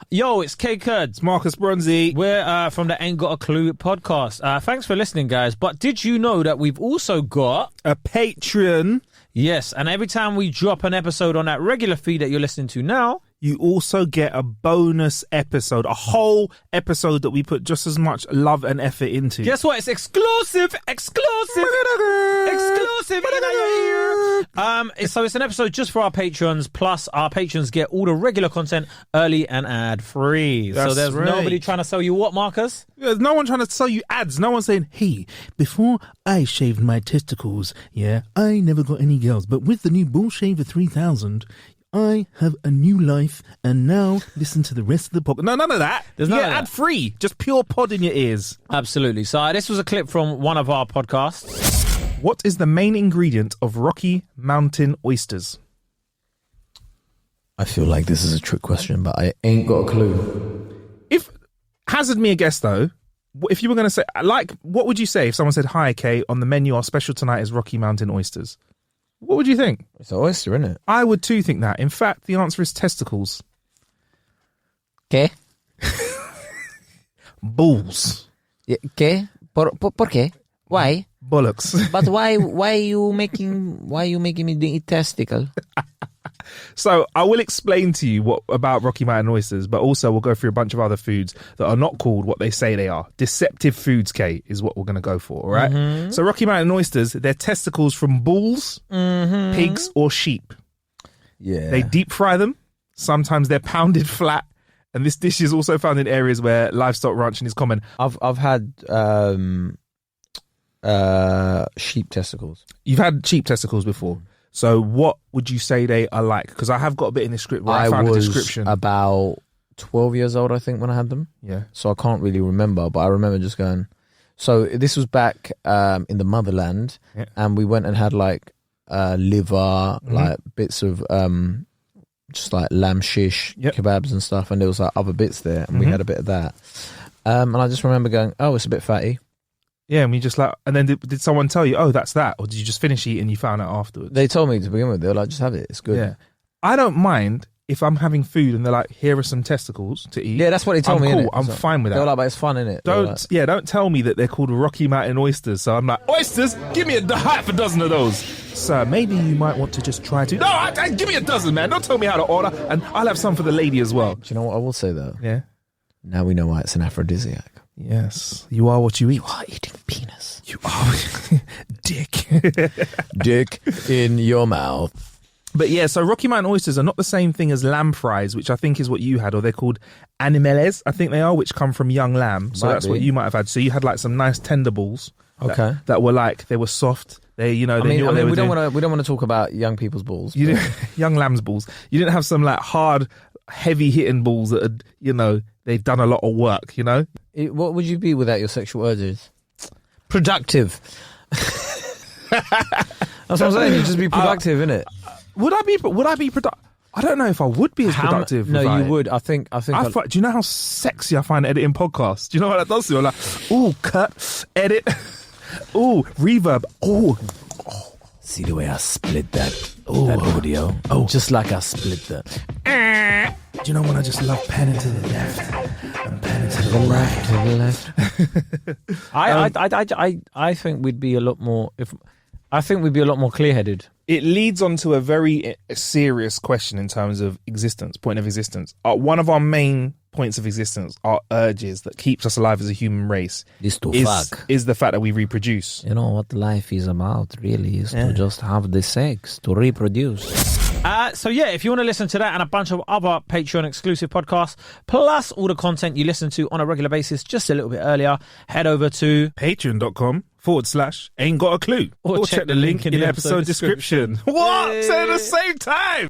Yo, it's K Kurd. It's Marcus Bronzy. We're from the Ain't Got a Clue podcast. Thanks for listening, guys. But did you know that we've also got a Patreon? Yes, and every time we drop an episode on that regular feed that you're listening to now, you also get a bonus episode, a whole episode that we put just as much love and effort into. Guess what? It's exclusive in your ear. So it's an episode just for our patrons, plus our patrons get all the regular content early and ad-free. So there's nobody trying to sell you what, Marcus? There's no one trying to sell you ads. No one saying, hey, before I shaved my testicles, I never got any girls. But with the new Bull Shaver 3000... I have a new life, and now listen to the rest of the podcast. No, none of that. There's no ad-free. Just pure pod in your ears. Absolutely. So this was a clip from one of our podcasts. What is the main ingredient of Rocky Mountain oysters? I feel like this is a trick question, but I ain't got a clue. Hazard me a guess, though. If you were going to say, what would you say if someone said, hi, Kay, on the menu, our special tonight is Rocky Mountain oysters? What would you think? It's an oyster, isn't it? I would too think that. In fact, the answer is testicles. ¿Qué? Balls. ¿Qué? ¿Por qué? Why? Bollocks. But why are you making me eat testicle? So I will explain to you what about Rocky Mountain oysters, but also we'll go through a bunch of other foods that are not called what they say they are. Deceptive foods, Kate, is what we're going to go for, all right? Mm-hmm. So Rocky Mountain oysters, they're testicles from bulls, pigs, or sheep. Yeah. They deep fry them. Sometimes they're pounded flat. And this dish is also found in areas where livestock ranching is common. I've had sheep testicles. You've had sheep testicles before. So what would you say they are like? Because I have got a bit in the script where I found a description. About 12 years old, I think, when I had them. Yeah. So I can't really remember, but I remember just going... So this was back in the motherland, and we went and had like liver, like bits of just like lamb shish, kebabs and stuff, and there was like other bits there, and we had a bit of that. And I just remember going, oh, it's a bit fatty. Yeah, and we just like, and then did someone tell you, oh, that's that? Or did you just finish eating and you found out afterwards? They told me to begin with. They were like, just have it. It's good. Yeah. I don't mind if I'm having food and they're like, here are some testicles to eat. Yeah, that's what they told me. Cool. I'm fine with that. They were like, but it's fun, innit? Don't tell me that they're called Rocky Mountain oysters. So I'm like, oysters, give me half a dozen of those. Sir, maybe you might want to just try to. No, give me a dozen, man. Don't tell me how to order. And I'll have some for the lady as well. Do you know what I will say, though? Yeah. Now we know why it's an aphrodisiac. Yes, you are what you eat. You are eating penis. You are dick. Dick in your mouth. But yeah, so Rocky Mountain oysters are not the same thing as lamb fries, which I think is what you had, or they're called animales, I think they are, which come from young lamb. So that's what you might have had. So you had like some nice tender balls. Okay. That were like, they were soft. They, we don't want to talk about young people's balls. Young lamb's balls. You didn't have some like hard, heavy hitting balls that had, they've done a lot of work, What would you be without your sexual urges? Productive. That's what I'm saying. You'd just be productive, innit? Would I be productive? I don't know if I would be as productive. No, you would. I think. Do you know how sexy I find editing podcasts? Do you know what that does to you? I'm like, ooh, cut, edit, ooh, reverb, ooh. See the way I split that audio? Oh, just like I split that. Do you know when I just love panning to the left and panning to the left? I think we'd be a lot more. I think we'd be a lot more clear-headed. It leads on to a very serious question in terms of point of existence. One of our main points of existence, our urges that keeps us alive as a human race, is the fact that we reproduce. You know what life is about, really, is to just have the sex, to reproduce. So yeah, if you want to listen to that and a bunch of other Patreon exclusive podcasts, plus all the content you listen to on a regular basis just a little bit earlier, head over to patreon.com/ain't got a clue. Or check the link in the episode description. What? Say it at the same time.